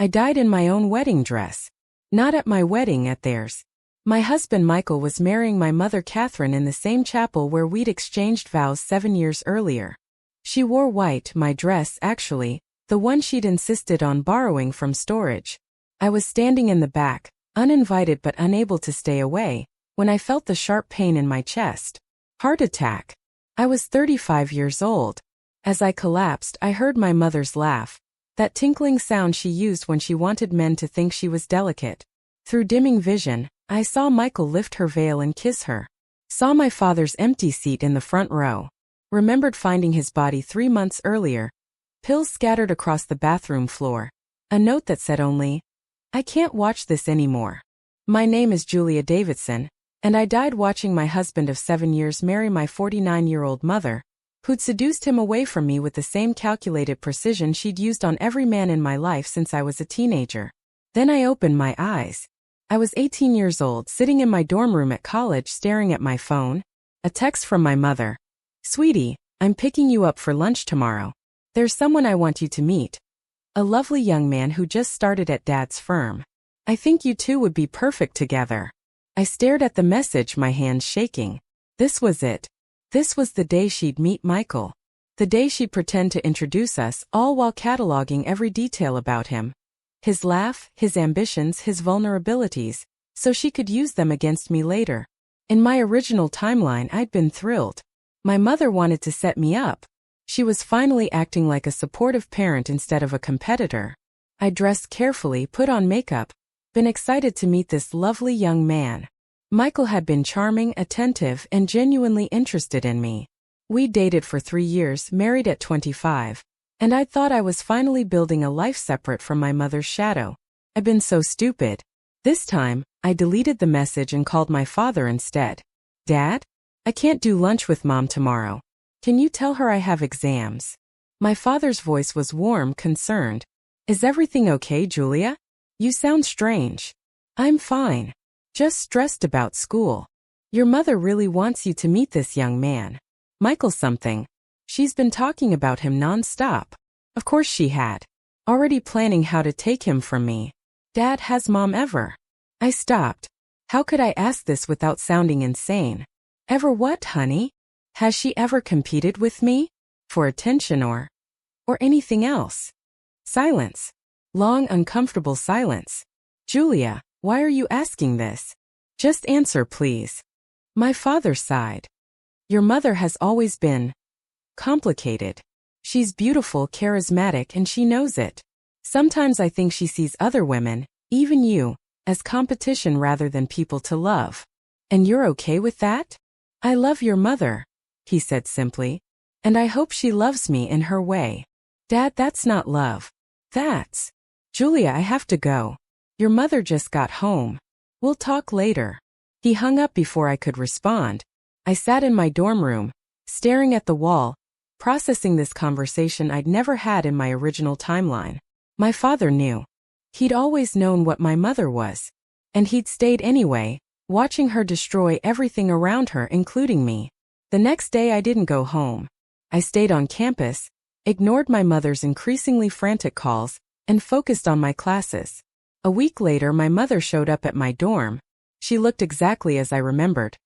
I died in my own wedding dress. Not at my wedding, at theirs. My husband Michael was marrying my mother Catherine in the same chapel where we'd exchanged vows 7 years earlier. She wore white, my dress actually, the one she'd insisted on borrowing from storage. I was standing in the back, uninvited but unable to stay away, when I felt the sharp pain in my chest. Heart attack. I was 35 years old. As I collapsed, I heard my mother's laugh, that tinkling sound she used when she wanted men to think she was delicate. Through dimming vision, I saw Michael lift her veil and kiss her. Saw my father's empty seat in the front row. Remembered finding his body 3 months earlier. Pills scattered across the bathroom floor. A note that said only, "I can't watch this anymore. My name is Julia Davidson, and I died watching my husband of 7 years marry my 49-year-old mother, who'd seduced him away from me with the same calculated precision she'd used on every man in my life since I was a teenager." Then I opened my eyes. I was 18 years old, sitting in my dorm room at college staring at my phone. A text from my mother. "Sweetie, I'm picking you up for lunch tomorrow. There's someone I want you to meet. A lovely young man who just started at Dad's firm. I think you two would be perfect together." I stared at the message, my hands shaking. This was it. This was the day she'd meet Michael. The day she'd pretend to introduce us, all while cataloging every detail about him. His laugh, his ambitions, his vulnerabilities, so she could use them against me later. In my original timeline, I'd been thrilled. My mother wanted to set me up. She was finally acting like a supportive parent instead of a competitor. I dressed carefully, put on makeup, been excited to meet this lovely young man. Michael had been charming, attentive, and genuinely interested in me. We dated for 3 years, married at 25, and I thought I was finally building a life separate from my mother's shadow. I'd been so stupid. This time, I deleted the message and called my father instead. "Dad? I can't do lunch with Mom tomorrow. Can you tell her I have exams?" My father's voice was warm, concerned. "Is everything okay, Julia? You sound strange." "I'm fine. Just stressed about school. Your mother really wants you to meet this young man. Michael something. She's been talking about him non-stop." Of course she had. Already planning how to take him from me. "Dad, has Mom ever?" I stopped. How could I ask this without sounding insane? "Ever what, honey? Has she ever competed with me? For attention or anything else?" Silence. Long, uncomfortable silence. "Julia, why are you asking this? Just answer, please." My father sighed. "Your mother has always been complicated. She's beautiful, charismatic, and she knows it. Sometimes I think she sees other women, even you, as competition rather than people to love. And you're okay with that?" "I love your mother," he said simply, "and I hope she loves me in her way." "Dad, that's not love. That's..." "Julia, I have to go. Your mother just got home. We'll talk later." He hung up before I could respond. I sat in my dorm room, staring at the wall, processing this conversation I'd never had in my original timeline. My father knew. He'd always known what my mother was. And he'd stayed anyway, watching her destroy everything around her, including me. The next day I didn't go home. I stayed on campus, ignored my mother's increasingly frantic calls, and focused on my classes. A week later my mother showed up at my dorm. She looked exactly as I remembered.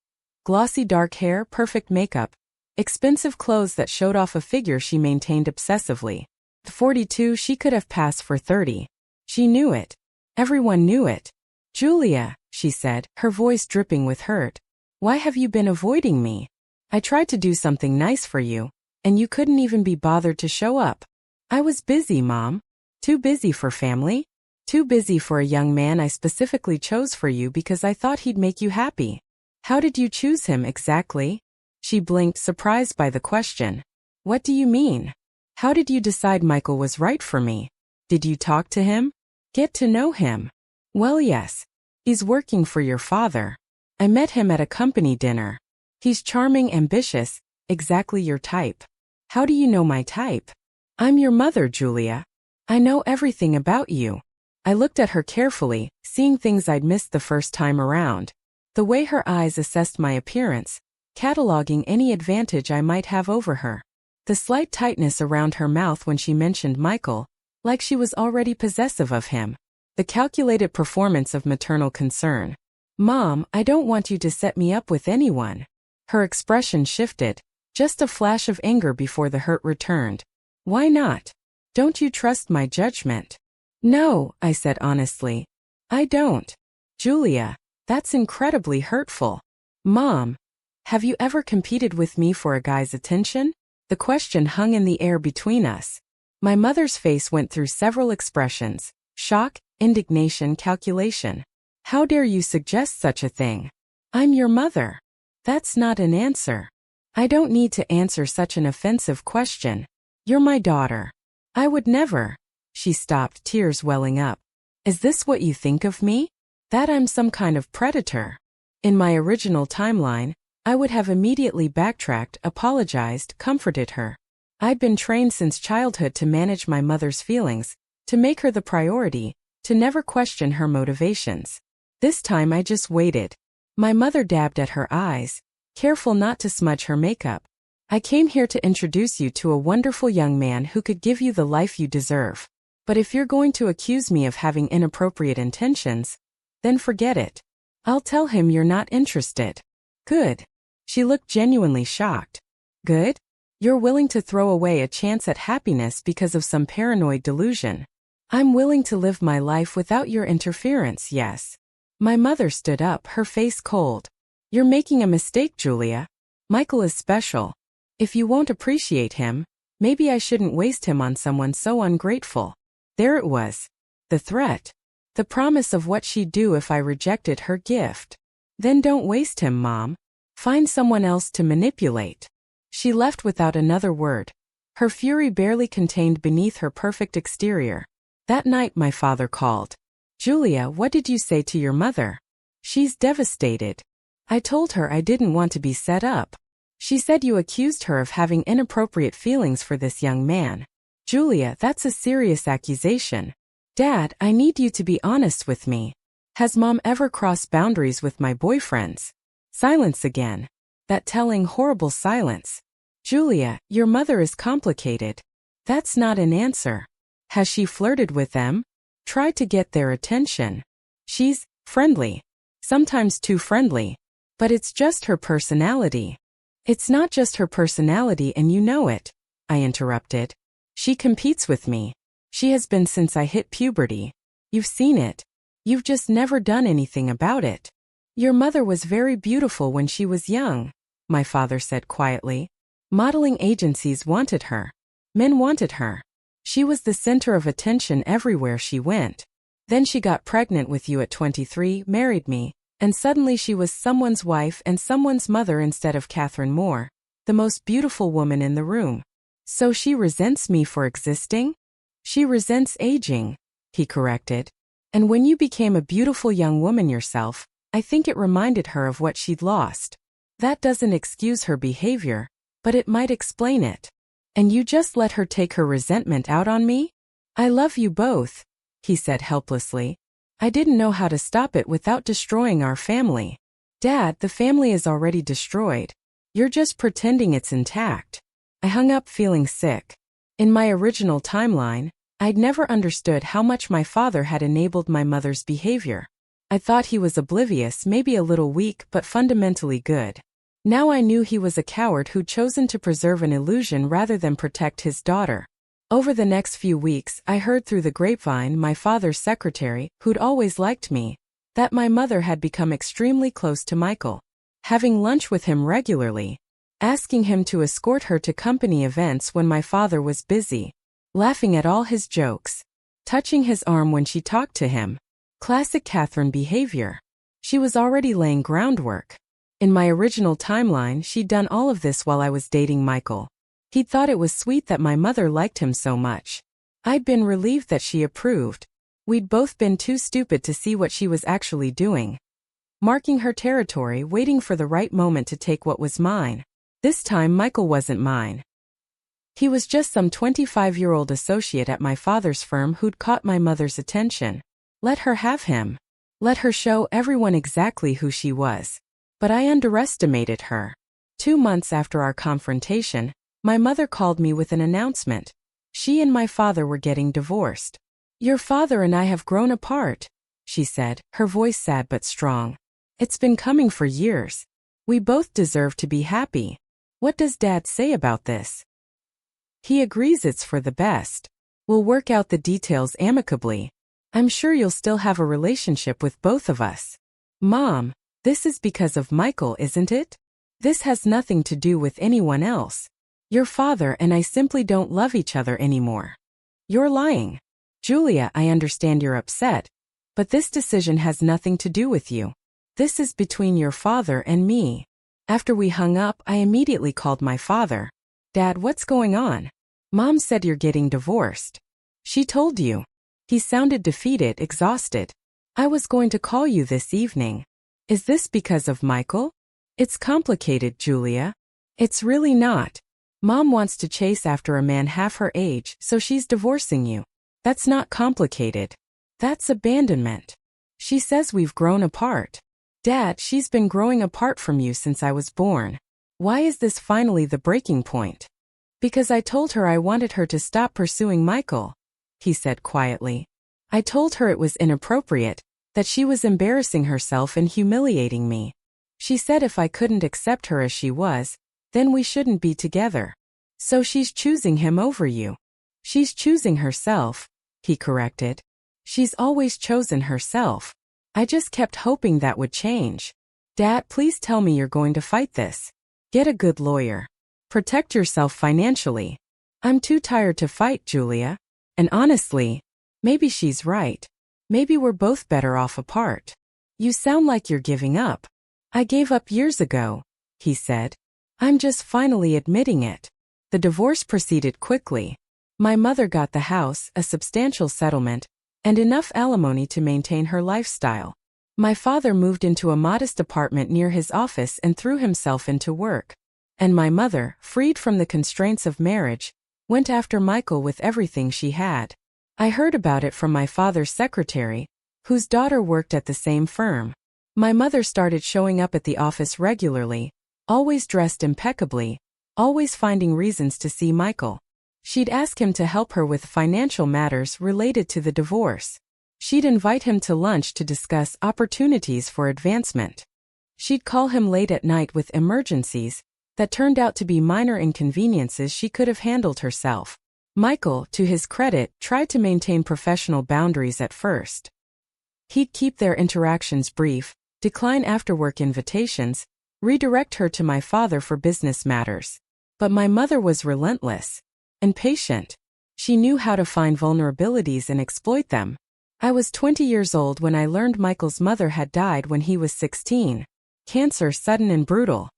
Glossy dark hair, perfect makeup, expensive clothes that showed off a figure she maintained obsessively. At 42 she could have passed for 30. She knew it. Everyone knew it. "Julia," she said, her voice dripping with hurt. "Why have you been avoiding me? I tried to do something nice for you, and you couldn't even be bothered to show up." "I was busy, Mom. Too busy for family. Too busy for a young man I specifically chose for you because I thought he'd make you happy." "How did you choose him exactly?" She blinked, surprised by the question. "What do you mean? How did you decide Michael was right for me? Did you talk to him? Get to know him?" "Well, yes. He's working for your father. I met him at a company dinner. He's charming, ambitious, exactly your type." "How do you know my type?" "I'm your mother, Julia. I know everything about you." I looked at her carefully, seeing things I'd missed the first time around. The way her eyes assessed my appearance, cataloging any advantage I might have over her. The slight tightness around her mouth when she mentioned Michael, like she was already possessive of him. The calculated performance of maternal concern. "Mom, I don't want you to set me up with anyone." Her expression shifted, just a flash of anger before the hurt returned. "Why not? Don't you trust my judgment?" "No," I said honestly. "I don't." "Julia, that's incredibly hurtful." "Mom, have you ever competed with me for a guy's attention?" The question hung in the air between us. My mother's face went through several expressions: shock, indignation, calculation. "How dare you suggest such a thing? I'm your mother." "That's not an answer." "I don't need to answer such an offensive question. You're my daughter." "I would never." She stopped, tears welling up. "Is this what you think of me? That I'm some kind of predator?" In my original timeline, I would have immediately backtracked, apologized, comforted her. I'd been trained since childhood to manage my mother's feelings, to make her the priority, to never question her motivations. This time I just waited. My mother dabbed at her eyes, careful not to smudge her makeup. "I came here to introduce you to a wonderful young man who could give you the life you deserve. But if you're going to accuse me of having inappropriate intentions, then forget it. I'll tell him you're not interested." "Good." She looked genuinely shocked. "Good? You're willing to throw away a chance at happiness because of some paranoid delusion." "I'm willing to live my life without your interference, yes." My mother stood up, her face cold. "You're making a mistake, Julia. Michael is special. If you won't appreciate him, maybe I shouldn't waste him on someone so ungrateful." There it was. The threat. The promise of what she'd do if I rejected her gift. "Then don't waste him, Mom. Find someone else to manipulate." She left without another word. Her fury barely contained beneath her perfect exterior. That night my father called. "Julia, what did you say to your mother?" "She's devastated. I told her I didn't want to be set up. She said you accused her of having inappropriate feelings for this young man." "Julia, that's a serious accusation." "Dad, I need you to be honest with me. Has Mom ever crossed boundaries with my boyfriends?" Silence again. That telling, horrible silence. "Julia, your mother is complicated. That's not an answer. Has she flirted with them? Tried to get their attention?" "She's friendly. Sometimes too friendly. But it's just her personality." "It's not just her personality and you know it," I interrupted. "She competes with me. She has been since I hit puberty. You've seen it. You've just never done anything about it." "Your mother was very beautiful when she was young," my father said quietly. "Modeling agencies wanted her. Men wanted her. She was the center of attention everywhere she went. Then she got pregnant with you at 23, married me, and suddenly she was someone's wife and someone's mother instead of Catherine Moore, the most beautiful woman in the room. So she resents me for existing?" "She resents aging," he corrected. "And when you became a beautiful young woman yourself, I think it reminded her of what she'd lost. That doesn't excuse her behavior, but it might explain it. And you just let her take her resentment out on me?" "I love you both," he said helplessly. "I didn't know how to stop it without destroying our family." "Dad, the family is already destroyed. You're just pretending it's intact." I hung up feeling sick. In my original timeline, I'd never understood how much my father had enabled my mother's behavior. I thought he was oblivious, maybe a little weak, but fundamentally good. Now I knew he was a coward who'd chosen to preserve an illusion rather than protect his daughter. Over the next few weeks, I heard through the grapevine, my father's secretary, who'd always liked me, that my mother had become extremely close to Michael, having lunch with him regularly, asking him to escort her to company events when my father was busy, laughing at all his jokes, touching his arm when she talked to him. Classic Catherine behavior. She was already laying groundwork. In my original timeline, she'd done all of this while I was dating Michael. He'd thought it was sweet that my mother liked him so much. I'd been relieved that she approved. We'd both been too stupid to see what she was actually doing. Marking her territory, waiting for the right moment to take what was mine. This time Michael wasn't mine. He was just some 25-year-old associate at my father's firm who'd caught my mother's attention. Let her have him. Let her show everyone exactly who she was. But I underestimated her. 2 months after our confrontation, my mother called me with an announcement. She and my father were getting divorced. Your father and I have grown apart, she said, her voice sad but strong. It's been coming for years. We both deserve to be happy. What does Dad say about this? He agrees it's for the best. We'll work out the details amicably. I'm sure you'll still have a relationship with both of us. Mom, this is because of Michael, isn't it? This has nothing to do with anyone else. Your father and I simply don't love each other anymore. You're lying. Julia, I understand you're upset, but this decision has nothing to do with you. This is between your father and me. After we hung up, I immediately called my father. Dad, what's going on? Mom said you're getting divorced. She told you. He sounded defeated, exhausted. I was going to call you this evening. Is this because of Michael? It's complicated, Julia. It's really not. Mom wants to chase after a man half her age, so she's divorcing you. That's not complicated. That's abandonment. She says we've grown apart. Dad, she's been growing apart from you since I was born. Why is this finally the breaking point? Because I told her I wanted her to stop pursuing Michael, he said quietly. I told her it was inappropriate, that she was embarrassing herself and humiliating me. She said if I couldn't accept her as she was, then we shouldn't be together. So she's choosing him over you. She's choosing herself, he corrected. She's always chosen herself. I just kept hoping that would change. Dad, please tell me you're going to fight this. Get a good lawyer. Protect yourself financially. I'm too tired to fight, Julia. And honestly, maybe she's right. Maybe we're both better off apart. You sound like you're giving up. I gave up years ago, he said. I'm just finally admitting it. The divorce proceeded quickly. My mother got the house, a substantial settlement, and enough alimony to maintain her lifestyle. My father moved into a modest apartment near his office and threw himself into work. And my mother, freed from the constraints of marriage, went after Michael with everything she had. I heard about it from my father's secretary, whose daughter worked at the same firm. My mother started showing up at the office regularly, always dressed impeccably, always finding reasons to see Michael. She'd ask him to help her with financial matters related to the divorce. She'd invite him to lunch to discuss opportunities for advancement. She'd call him late at night with emergencies that turned out to be minor inconveniences she could have handled herself. Michael, to his credit, tried to maintain professional boundaries at first. He'd keep their interactions brief, decline after-work invitations, redirect her to my father for business matters. But my mother was relentless and patient. She knew how to find vulnerabilities and exploit them. I was 20 years old when I learned Michael's mother had died when he was 16. Cancer, sudden and brutal.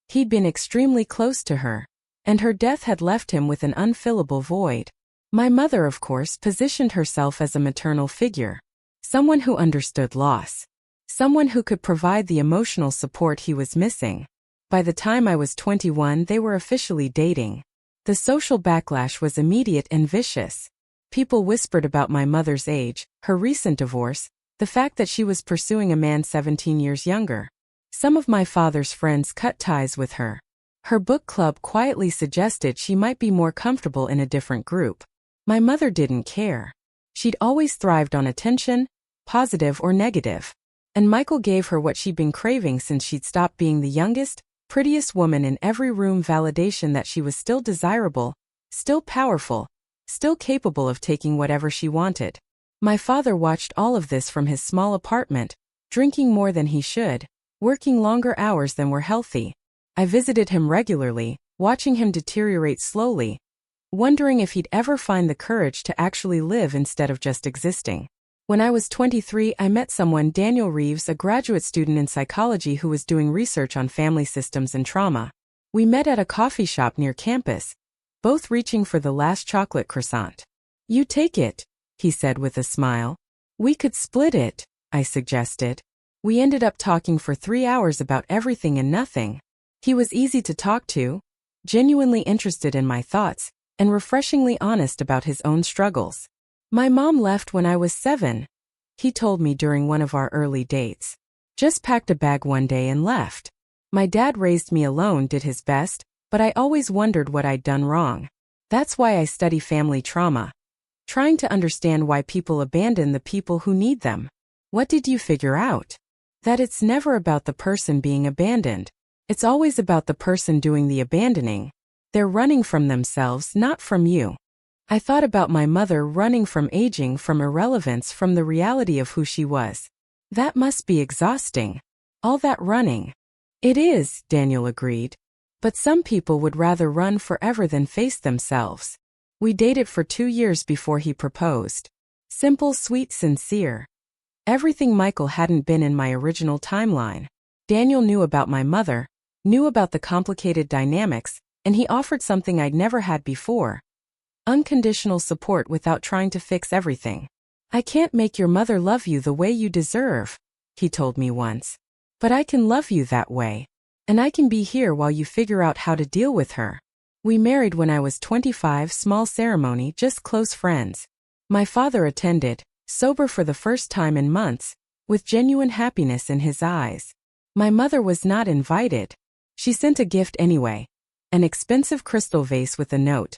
He'd been extremely close to her, and her death had left him with an unfillable void. My mother, of course, positioned herself as a maternal figure, someone who understood loss, someone who could provide the emotional support he was missing. By the time I was 21, they were officially dating. The social backlash was immediate and vicious. People whispered about my mother's age, her recent divorce, the fact that she was pursuing a man 17 years younger. Some of my father's friends cut ties with her. Her book club quietly suggested she might be more comfortable in a different group. My mother didn't care. She'd always thrived on attention, positive or negative. And Michael gave her what she'd been craving since she'd stopped being the youngest, prettiest woman in every room, validation that she was still desirable, still powerful, still capable of taking whatever she wanted. My father watched all of this from his small apartment, drinking more than he should, working longer hours than were healthy. I visited him regularly, watching him deteriorate slowly, wondering if he'd ever find the courage to actually live instead of just existing. When I was 23, I met someone, Daniel Reeves, a graduate student in psychology who was doing research on family systems and trauma. We met at a coffee shop near campus, both reaching for the last chocolate croissant. You take it, he said with a smile. We could split it, I suggested. We ended up talking for 3 hours about everything and nothing. He was easy to talk to, genuinely interested in my thoughts, and refreshingly honest about his own struggles. My mom left when I was 7, he told me during one of our early dates. Just packed a bag one day and left. My dad raised me alone, did his best, but I always wondered what I'd done wrong. That's why I study family trauma. Trying to understand why people abandon the people who need them. What did you figure out? That it's never about the person being abandoned. It's always about the person doing the abandoning. They're running from themselves, not from you. I thought about my mother running from aging, from irrelevance, from the reality of who she was. That must be exhausting. All that running. It is, Daniel agreed. But some people would rather run forever than face themselves. We dated for 2 years before he proposed. Simple, sweet, sincere. Everything Michael hadn't been in my original timeline. Daniel knew about my mother, knew about the complicated dynamics, and he offered something I'd never had before. Unconditional support without trying to fix everything. I can't make your mother love you the way you deserve, he told me once. But I can love you that way. And I can be here while you figure out how to deal with her. We married when I was 25, small ceremony, just close friends. My father attended, sober for the first time in months, with genuine happiness in his eyes. My mother was not invited. She sent a gift anyway. An expensive crystal vase with a note.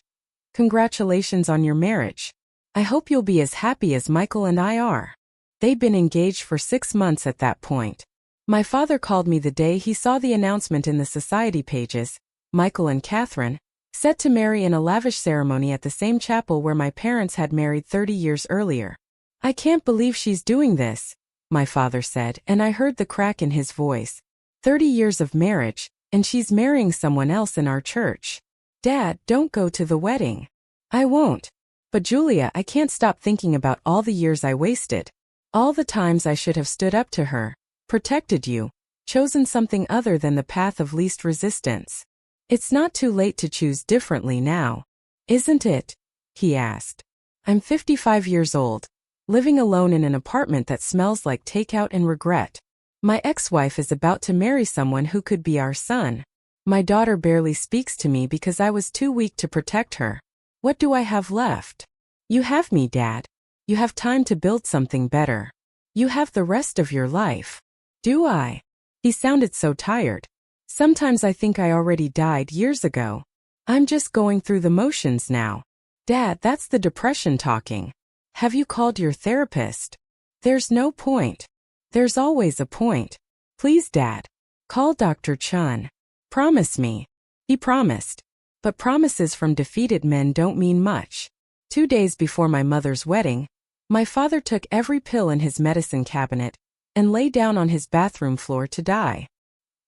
Congratulations on your marriage. I hope you'll be as happy as Michael and I are. They'd been engaged for 6 months at that point. My father called me the day he saw the announcement in the society pages, Michael and Catherine, set to marry in a lavish ceremony at the same chapel where my parents had married 30 years earlier. I can't believe she's doing this, my father said, and I heard the crack in his voice. 30 years of marriage, and she's marrying someone else in our church. Dad, don't go to the wedding. I won't. But Julia, I can't stop thinking about all the years I wasted. All the times I should have stood up to her, protected you, chosen something other than the path of least resistance. It's not too late to choose differently now, isn't it? He asked. I'm 55 years old, living alone in an apartment that smells like takeout and regret. My ex-wife is about to marry someone who could be our son. My daughter barely speaks to me because I was too weak to protect her. What do I have left? You have me, Dad. You have time to build something better. You have the rest of your life. Do I? He sounded so tired. Sometimes I think I already died years ago. I'm just going through the motions now. Dad, that's the depression talking. Have you called your therapist? There's no point. There's always a point. Please, Dad. Call Dr. Chun. Promise me. He promised. But promises from defeated men don't mean much. 2 days before my mother's wedding, my father took every pill in his medicine cabinet and lay down on his bathroom floor to die.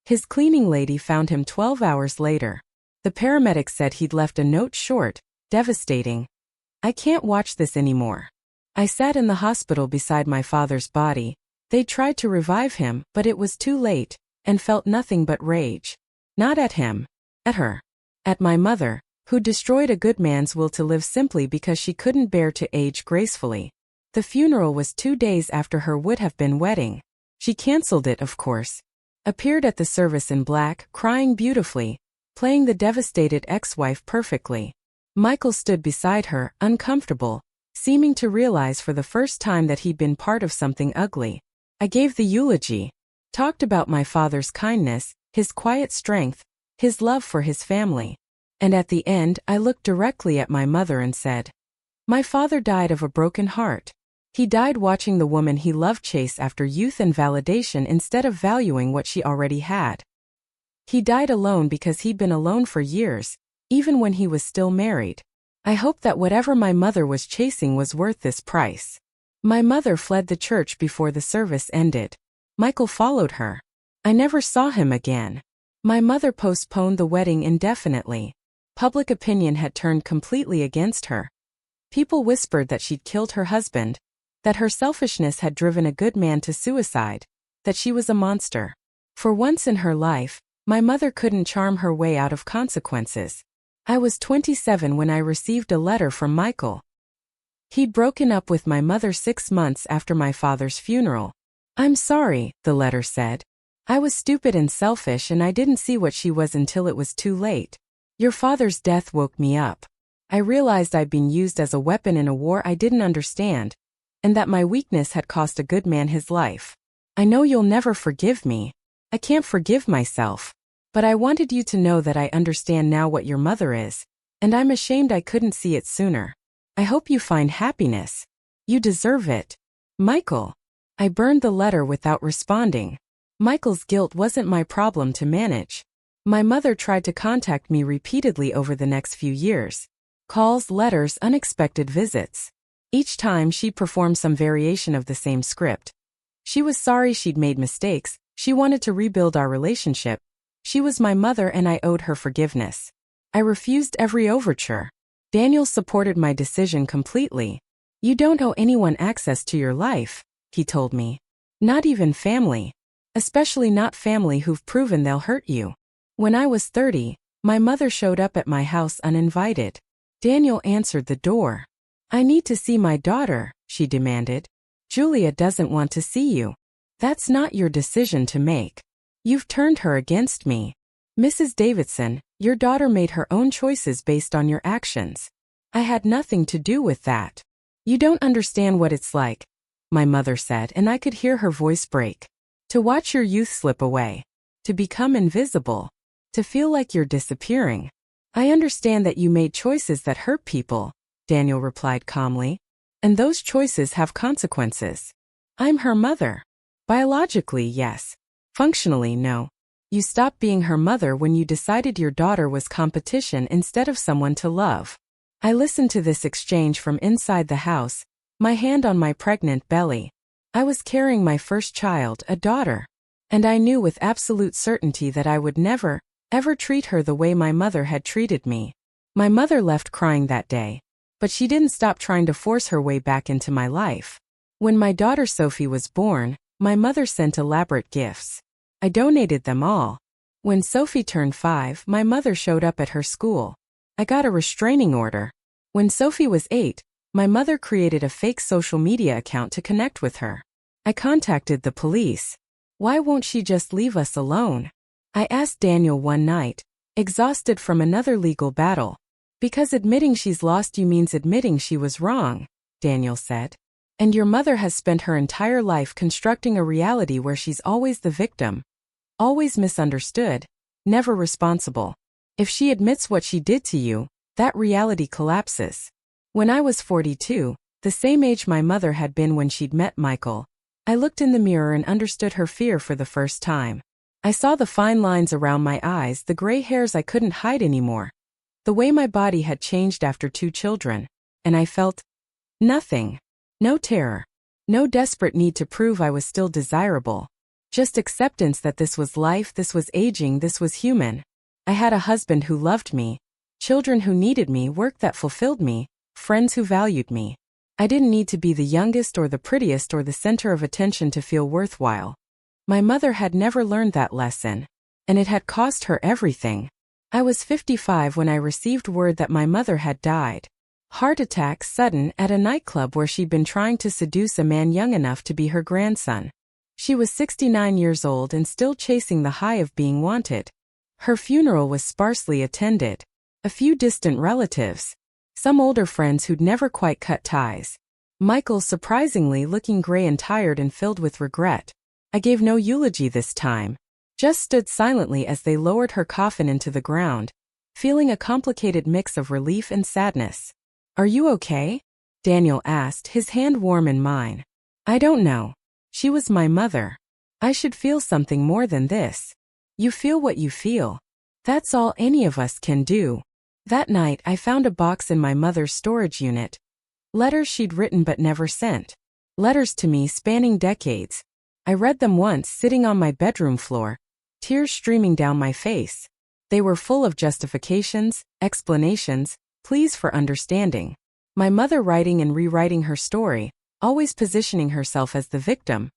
His cleaning lady found him 12 hours later. The paramedic said he'd left a note short, devastating. I can't watch this anymore. I sat in the hospital beside my father's body. They tried to revive him, but it was too late, and felt nothing but rage. Not at him. At her. At my mother, who destroyed a good man's will to live simply because she couldn't bear to age gracefully. The funeral was 2 days after her would-have-been wedding. She cancelled it, of course. Appeared at the service in black, crying beautifully, playing the devastated ex-wife perfectly. Michael stood beside her, uncomfortable, seeming to realize for the first time that he'd been part of something ugly. I gave the eulogy. Talked about my father's kindness, his quiet strength, his love for his family. And at the end, I looked directly at my mother and said, my father died of a broken heart. He died watching the woman he loved chase after youth and validation instead of valuing what she already had. He died alone because he'd been alone for years, even when he was still married. I hope that whatever my mother was chasing was worth this price. My mother fled the church before the service ended. Michael followed her. I never saw him again. My mother postponed the wedding indefinitely. Public opinion had turned completely against her. People whispered that she'd killed her husband, that her selfishness had driven a good man to suicide, that she was a monster. For once in her life, my mother couldn't charm her way out of consequences. I was 27 when I received a letter from Michael. He'd broken up with my mother 6 months after my father's funeral. I'm sorry, the letter said. I was stupid and selfish and I didn't see what she was until it was too late. Your father's death woke me up. I realized I'd been used as a weapon in a war I didn't understand, and that my weakness had cost a good man his life. I know you'll never forgive me. I can't forgive myself. But I wanted you to know that I understand now what your mother is. And I'm ashamed I couldn't see it sooner. I hope you find happiness. You deserve it. Michael. I burned the letter without responding. Michael's guilt wasn't my problem to manage. My mother tried to contact me repeatedly over the next few years. Calls, letters, unexpected visits. Each time she performed some variation of the same script. She was sorry she'd made mistakes. She wanted to rebuild our relationship. She was my mother and I owed her forgiveness. I refused every overture. Daniel supported my decision completely. You don't owe anyone access to your life, he told me. Not even family. Especially not family who've proven they'll hurt you. When I was 30, my mother showed up at my house uninvited. Daniel answered the door. I need to see my daughter, she demanded. Julia doesn't want to see you. That's not your decision to make. You've turned her against me. Mrs. Davidson, your daughter made her own choices based on your actions. I had nothing to do with that. You don't understand what it's like, my mother said, and I could hear her voice break. To watch your youth slip away. To become invisible. To feel like you're disappearing. I understand that you made choices that hurt people, Daniel replied calmly. And those choices have consequences. I'm her mother. Biologically, yes. Functionally, no. You stopped being her mother when you decided your daughter was competition instead of someone to love. I listened to this exchange from inside the house, my hand on my pregnant belly. I was carrying my first child, a daughter. And I knew with absolute certainty that I would never, ever treat her the way my mother had treated me. My mother left crying that day. But she didn't stop trying to force her way back into my life. When my daughter Sophie was born, my mother sent elaborate gifts. I donated them all. When Sophie turned 5, my mother showed up at her school. I got a restraining order. When Sophie was 8, my mother created a fake social media account to connect with her. I contacted the police. Why won't she just leave us alone? I asked Daniel one night, exhausted from another legal battle. Because admitting she's lost you means admitting she was wrong, Daniel said. And your mother has spent her entire life constructing a reality where she's always the victim. Always misunderstood, never responsible. If she admits what she did to you, that reality collapses. When I was 42, the same age my mother had been when she'd met Michael, I looked in the mirror and understood her fear for the first time. I saw the fine lines around my eyes, the gray hairs I couldn't hide anymore. The way my body had changed after 2 children. And I felt nothing. No terror. No desperate need to prove I was still desirable. Just acceptance that this was life, this was aging, this was human. I had a husband who loved me, children who needed me, work that fulfilled me, friends who valued me. I didn't need to be the youngest or the prettiest or the center of attention to feel worthwhile. My mother had never learned that lesson. And it had cost her everything. I was 55 when I received word that my mother had died. Heart attack, sudden, at a nightclub where she'd been trying to seduce a man young enough to be her grandson. She was 69 years old and still chasing the high of being wanted. Her funeral was sparsely attended. A few distant relatives. Some older friends who'd never quite cut ties. Michael surprisingly looking gray and tired and filled with regret. I gave no eulogy this time. Just stood silently as they lowered her coffin into the ground, feeling a complicated mix of relief and sadness. Are you okay? Daniel asked, his hand warm in mine. I don't know. She was my mother. I should feel something more than this. You feel what you feel. That's all any of us can do. That night I found a box in my mother's storage unit. Letters she'd written but never sent. Letters to me spanning decades. I read them once sitting on my bedroom floor, tears streaming down my face. They were full of justifications, explanations, pleas for understanding. My mother writing and rewriting her story, always positioning herself as the victim,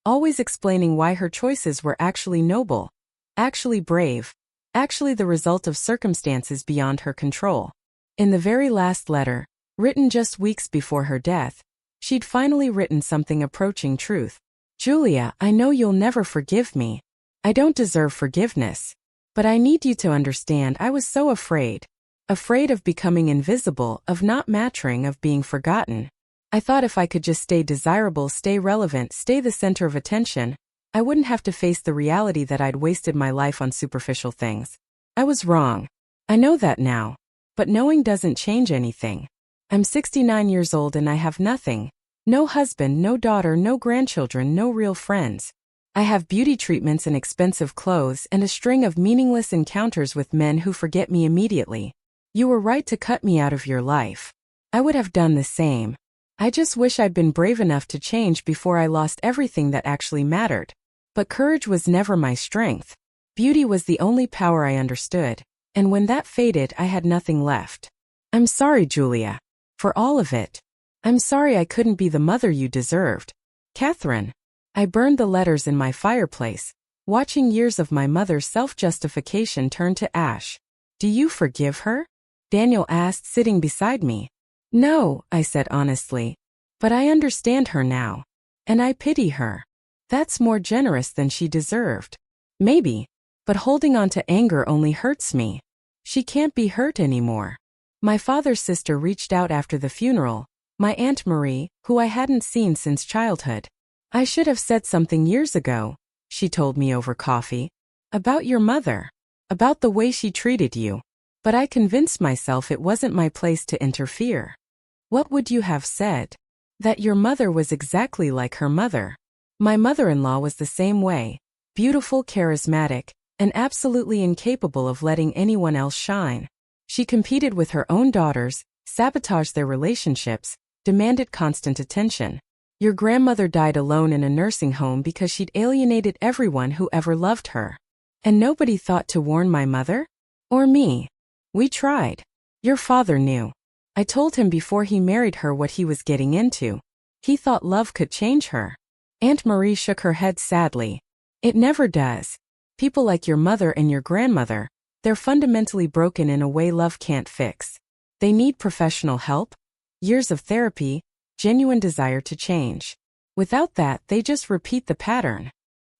always explaining why her choices were actually noble, actually brave, actually the result of circumstances beyond her control. In the very last letter, written just weeks before her death, she'd finally written something approaching truth. Julia, I know you'll never forgive me. I don't deserve forgiveness. But I need you to understand I was so afraid. Afraid of becoming invisible, of not mattering, of being forgotten. I thought if I could just stay desirable, stay relevant, stay the center of attention, I wouldn't have to face the reality that I'd wasted my life on superficial things. I was wrong. I know that now. But knowing doesn't change anything. I'm 69 years old and I have nothing. No husband, no daughter, no grandchildren, no real friends. I have beauty treatments and expensive clothes and a string of meaningless encounters with men who forget me immediately. You were right to cut me out of your life. I would have done the same. I just wish I'd been brave enough to change before I lost everything that actually mattered. But courage was never my strength. Beauty was the only power I understood. And when that faded, I had nothing left. I'm sorry, Julia. For all of it. I'm sorry I couldn't be the mother you deserved. Catherine. I burned the letters in my fireplace, watching years of my mother's self-justification turn to ash. Do you forgive her? Daniel asked, sitting beside me. No, I said honestly. But I understand her now. And I pity her. That's more generous than she deserved. Maybe. But holding on to anger only hurts me. She can't be hurt anymore. My father's sister reached out after the funeral, my Aunt Marie, who I hadn't seen since childhood. I should have said something years ago, she told me over coffee. About your mother. About the way she treated you. But I convinced myself it wasn't my place to interfere. What would you have said? That your mother was exactly like her mother. My mother-in-law was the same way. Beautiful, charismatic, and absolutely incapable of letting anyone else shine. She competed with her own daughters, sabotaged their relationships, demanded constant attention. Your grandmother died alone in a nursing home because she'd alienated everyone who ever loved her. And nobody thought to warn my mother? Or me? We tried. Your father knew. I told him before he married her what he was getting into. He thought love could change her. Aunt Marie shook her head sadly. It never does. People like your mother and your grandmother, they're fundamentally broken in a way love can't fix. They need professional help, years of therapy, genuine desire to change. Without that, they just repeat the pattern.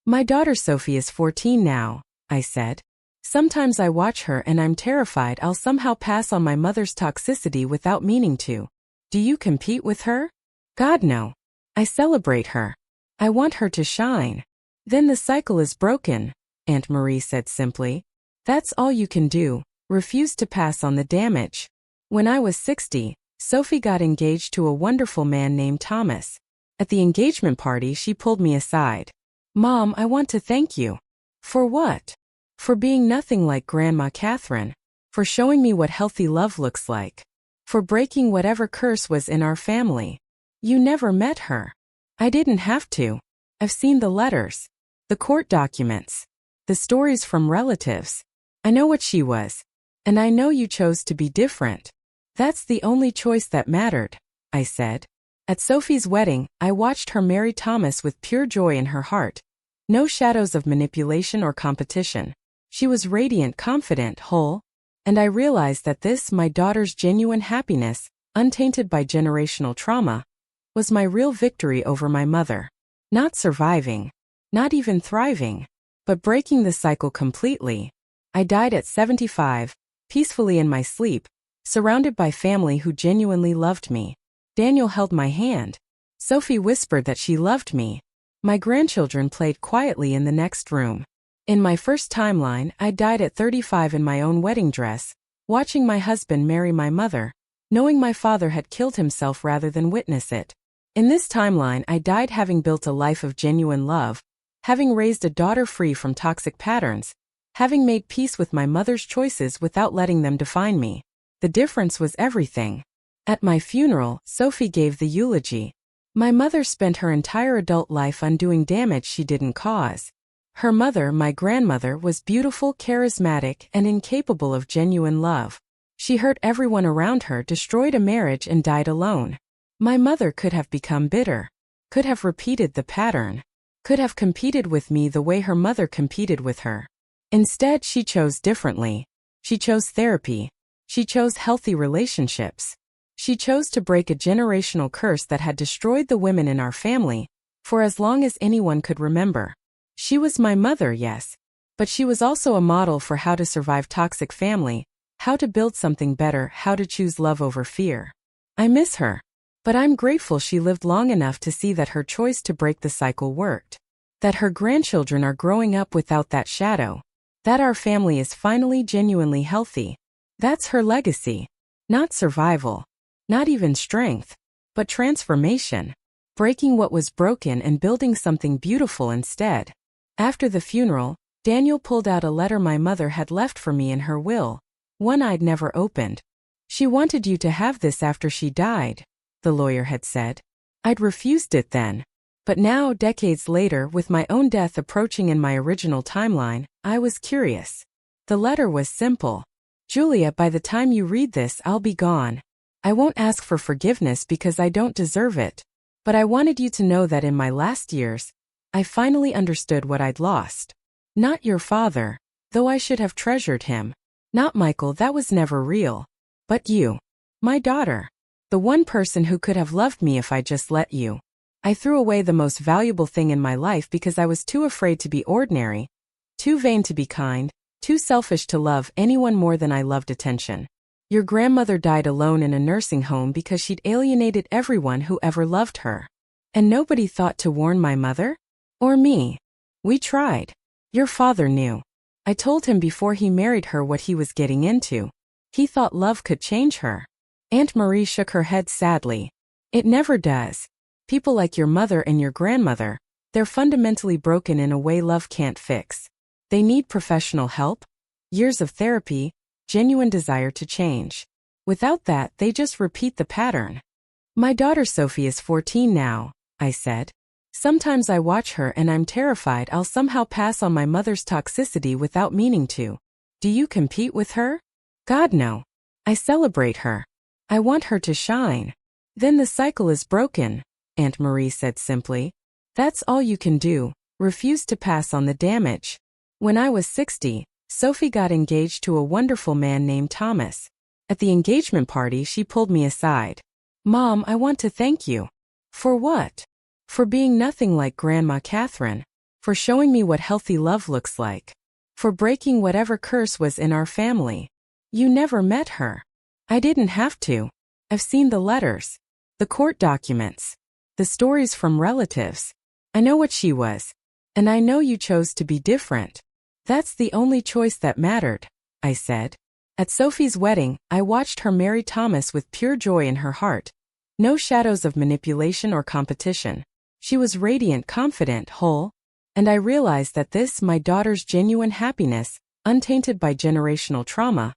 My daughter Sophie is 14 now, I said. Sometimes I watch her and I'm terrified I'll somehow pass on my mother's toxicity without meaning to. Do you compete with her? God, no. I celebrate her. I want her to shine. Then the cycle is broken, Aunt Marie said simply. That's all you can do, refuse to pass on the damage. When I was 60, Sophie got engaged to a wonderful man named Thomas. At the engagement party, she pulled me aside. Mom, I want to thank you. For what? For being nothing like Grandma Catherine. For showing me what healthy love looks like. For breaking whatever curse was in our family. You never met her. I didn't have to. I've seen the letters. The court documents. The stories from relatives. I know what she was. And I know you chose to be different. That's the only choice that mattered, I said. At Sophie's wedding, I watched her marry Thomas with pure joy in her heart. No shadows of manipulation or competition. She was radiant, confident, whole. And I realized that this, my daughter's genuine happiness, untainted by generational trauma, was my real victory over my mother. Not surviving. Not even thriving. But breaking the cycle completely. I died at 75, peacefully in my sleep, surrounded by family who genuinely loved me. Daniel held my hand. Sophie whispered that she loved me. My grandchildren played quietly in the next room. In my first timeline, I died at 35 in my own wedding dress, watching my husband marry my mother, knowing my father had killed himself rather than witness it. In this timeline, I died having built a life of genuine love, having raised a daughter free from toxic patterns, having made peace with my mother's choices without letting them define me. The difference was everything. At my funeral, Sophie gave the eulogy. My mother spent her entire adult life undoing damage she didn't cause. Her mother, my grandmother, was beautiful, charismatic, and incapable of genuine love. She hurt everyone around her, destroyed a marriage, and died alone. My mother could have become bitter. Could have repeated the pattern. Could have competed with me the way her mother competed with her. Instead, she chose differently. She chose therapy. She chose healthy relationships. She chose to break a generational curse that had destroyed the women in our family, for as long as anyone could remember. She was my mother, yes. But she was also a model for how to survive toxic family, how to build something better, how to choose love over fear. I miss her. But I'm grateful she lived long enough to see that her choice to break the cycle worked. That her grandchildren are growing up without that shadow. That our family is finally genuinely healthy. That's her legacy. Not survival. Not even strength. But transformation. Breaking what was broken and building something beautiful instead. After the funeral, Daniel pulled out a letter my mother had left for me in her will, one I'd never opened. She wanted you to have this after she died, the lawyer had said. I'd refused it then. But now, decades later, with my own death approaching in my original timeline, I was curious. The letter was simple. Julia, by the time you read this, I'll be gone. I won't ask for forgiveness because I don't deserve it. But I wanted you to know that in my last years, I finally understood what I'd lost. Not your father, though I should have treasured him. Not Michael, that was never real. But you. My daughter. The one person who could have loved me if I just let you. I threw away the most valuable thing in my life because I was too afraid to be ordinary, too vain to be kind, too selfish to love anyone more than I loved attention. Your grandmother died alone in a nursing home because she'd alienated everyone who ever loved her. And nobody thought to warn my mother? Or me. We tried. Your father knew. I told him before he married her what he was getting into. He thought love could change her. Aunt Marie shook her head sadly. It never does. People like your mother and your grandmother, they're fundamentally broken in a way love can't fix. They need professional help, years of therapy, genuine desire to change. Without that, they just repeat the pattern. My daughter Sophie is 14 now, I said. Sometimes I watch her and I'm terrified I'll somehow pass on my mother's toxicity without meaning to. Do you compete with her? God, no. I celebrate her. I want her to shine. Then the cycle is broken, Aunt Marie said simply. That's all you can do, refuse to pass on the damage. When I was 60, Sophie got engaged to a wonderful man named Thomas. At the engagement party, she pulled me aside. Mom, I want to thank you. For what? For being nothing like Grandma Catherine. For showing me what healthy love looks like. For breaking whatever curse was in our family. You never met her. I didn't have to. I've seen the letters. The court documents. The stories from relatives. I know what she was. And I know you chose to be different. That's the only choice that mattered, I said. At Sophie's wedding, I watched her marry Thomas with pure joy in her heart. No shadows of manipulation or competition. She was radiant, confident, whole. And I realized that this, my daughter's genuine happiness, untainted by generational trauma,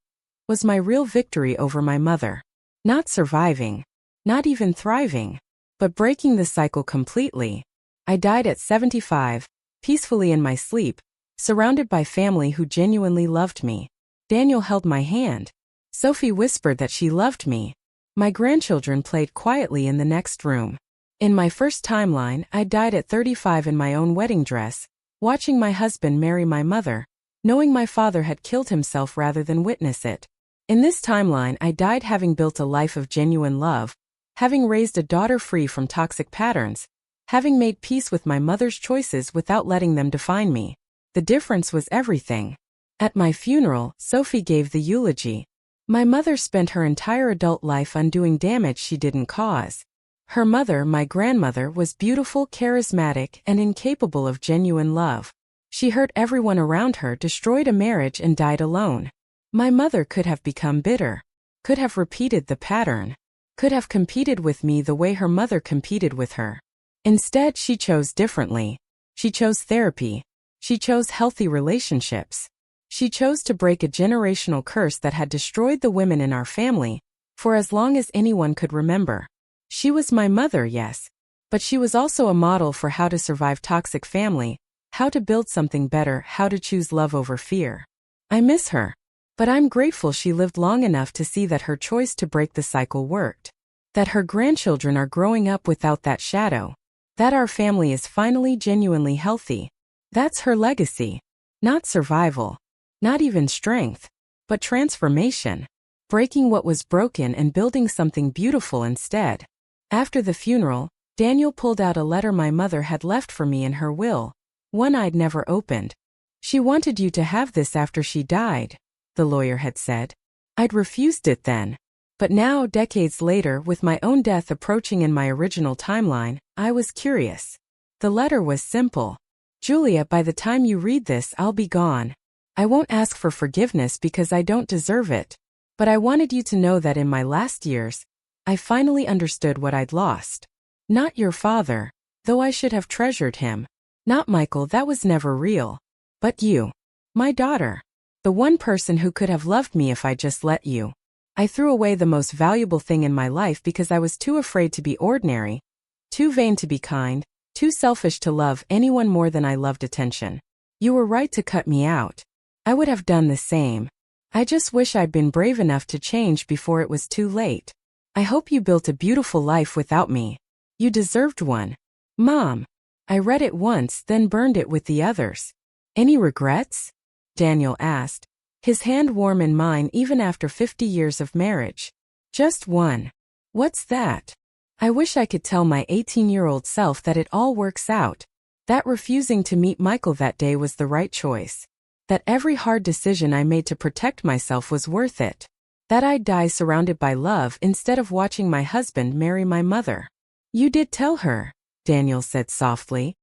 was my real victory over my mother. Not surviving. Not even thriving. But breaking the cycle completely. I died at 75, peacefully in my sleep, surrounded by family who genuinely loved me. Daniel held my hand. Sophie whispered that she loved me. My grandchildren played quietly in the next room. In my first timeline, I died at 35 in my own wedding dress, watching my husband marry my mother, knowing my father had killed himself rather than witness it. In this timeline, I died having built a life of genuine love, having raised a daughter free from toxic patterns, having made peace with my mother's choices without letting them define me. The difference was everything. At my funeral, Sophie gave the eulogy. My mother spent her entire adult life undoing damage she didn't cause. Her mother, my grandmother, was beautiful, charismatic, and incapable of genuine love. She hurt everyone around her, destroyed a marriage, and died alone. My mother could have become bitter, could have repeated the pattern, could have competed with me the way her mother competed with her. Instead, she chose differently. She chose therapy. She chose healthy relationships. She chose to break a generational curse that had destroyed the women in our family, for as long as anyone could remember. She was my mother, yes, but she was also a model for how to survive toxic family, how to build something better, how to choose love over fear. I miss her. But I'm grateful she lived long enough to see that her choice to break the cycle worked. That her grandchildren are growing up without that shadow. That our family is finally genuinely healthy. That's her legacy. Not survival. Not even strength. But transformation. Breaking what was broken and building something beautiful instead. After the funeral, Daniel pulled out a letter my mother had left for me in her will. One I'd never opened. She wanted you to have this after she died, the lawyer had said. I'd refused it then. But now, decades later, with my own death approaching in my original timeline, I was curious. The letter was simple. Julia, by the time you read this, I'll be gone. I won't ask for forgiveness because I don't deserve it. But I wanted you to know that in my last years, I finally understood what I'd lost. Not your father, though I should have treasured him. Not Michael, that was never real. But you. My daughter. The one person who could have loved me if I just let you. I threw away the most valuable thing in my life because I was too afraid to be ordinary, too vain to be kind, too selfish to love anyone more than I loved attention. You were right to cut me out. I would have done the same. I just wish I'd been brave enough to change before it was too late. I hope you built a beautiful life without me. You deserved one. Mom. I read it once, then burned it with the others. Any regrets? Daniel asked, his hand warm in mine even after 50 years of marriage. Just one. What's that? I wish I could tell my 18-year-old self that it all works out, that refusing to meet Michael that day was the right choice, that every hard decision I made to protect myself was worth it, that I'd die surrounded by love instead of watching my husband marry my mother. You did tell her, Daniel said softly.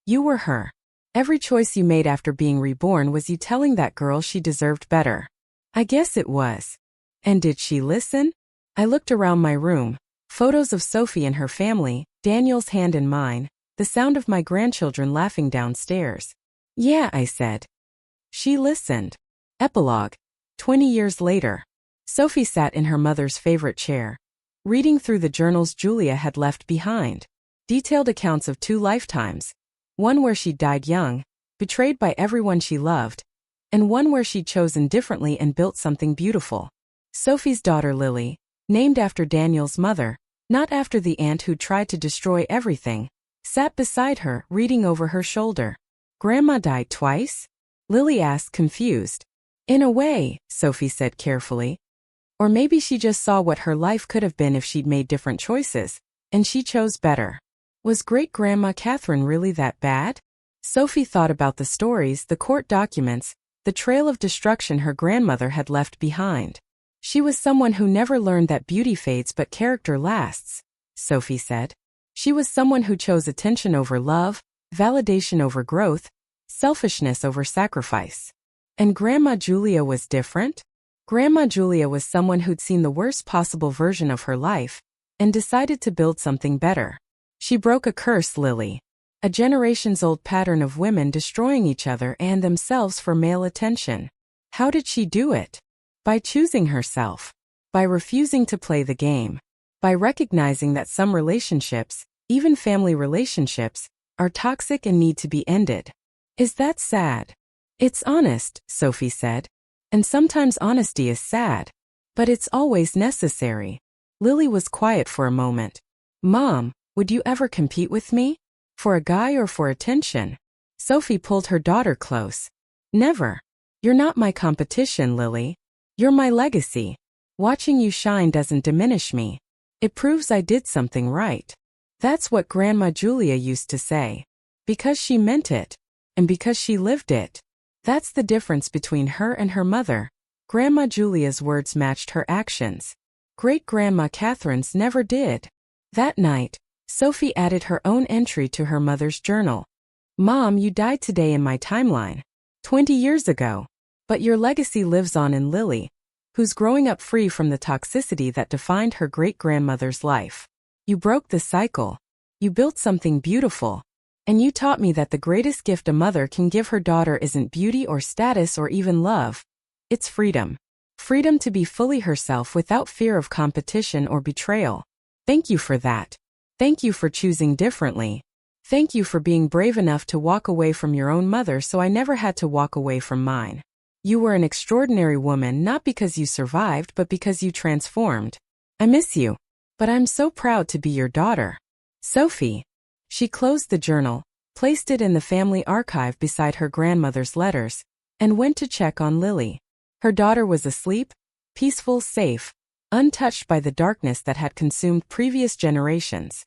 You were her. Every choice you made after being reborn was you telling that girl she deserved better. I guess it was. And did she listen? I looked around my room, photos of Sophie and her family, Daniel's hand in mine, the sound of my grandchildren laughing downstairs. Yeah, I said. She listened. Epilogue. 20 years later. Sophie sat in her mother's favorite chair, reading through the journals Julia had left behind. Detailed accounts of 2 lifetimes. One where she died young, betrayed by everyone she loved, and one where she'd chosen differently and built something beautiful. Sophie's daughter Lily, named after Daniel's mother, not after the aunt who tried to destroy everything, sat beside her, reading over her shoulder. Grandma died twice? Lily asked, confused. In a way, Sophie said carefully. Or maybe she just saw what her life could have been if she'd made different choices, and she chose better. Was great-grandma Catherine really that bad? Sophie thought about the stories, the court documents, the trail of destruction her grandmother had left behind. She was someone who never learned that beauty fades but character lasts, Sophie said. She was someone who chose attention over love, validation over growth, selfishness over sacrifice. And Grandma Julia was different? Grandma Julia was someone who'd seen the worst possible version of her life and decided to build something better. She broke a curse, Lily. A generations-old pattern of women destroying each other and themselves for male attention. How did she do it? By choosing herself. By refusing to play the game. By recognizing that some relationships, even family relationships, are toxic and need to be ended. Is that sad? It's honest, Sophie said. And sometimes honesty is sad. But it's always necessary. Lily was quiet for a moment. Mom, would you ever compete with me? For a guy or for attention? Sophie pulled her daughter close. Never. You're not my competition, Lily. You're my legacy. Watching you shine doesn't diminish me. It proves I did something right. That's what Grandma Julia used to say. Because she meant it. And because she lived it. That's the difference between her and her mother. Grandma Julia's words matched her actions. Great-grandma Catherine's never did. That night, Sophie added her own entry to her mother's journal. Mom, you died today in my timeline. 20 years ago. But your legacy lives on in Lily, who's growing up free from the toxicity that defined her great-grandmother's life. You broke the cycle. You built something beautiful. And you taught me that the greatest gift a mother can give her daughter isn't beauty or status or even love. It's freedom. Freedom to be fully herself without fear of competition or betrayal. Thank you for that. Thank you for choosing differently. Thank you for being brave enough to walk away from your own mother so I never had to walk away from mine. You were an extraordinary woman not because you survived but because you transformed. I miss you. But I'm so proud to be your daughter. Sophie. She closed the journal, placed it in the family archive beside her grandmother's letters, and went to check on Lily. Her daughter was asleep, peaceful, safe, untouched by the darkness that had consumed previous generations.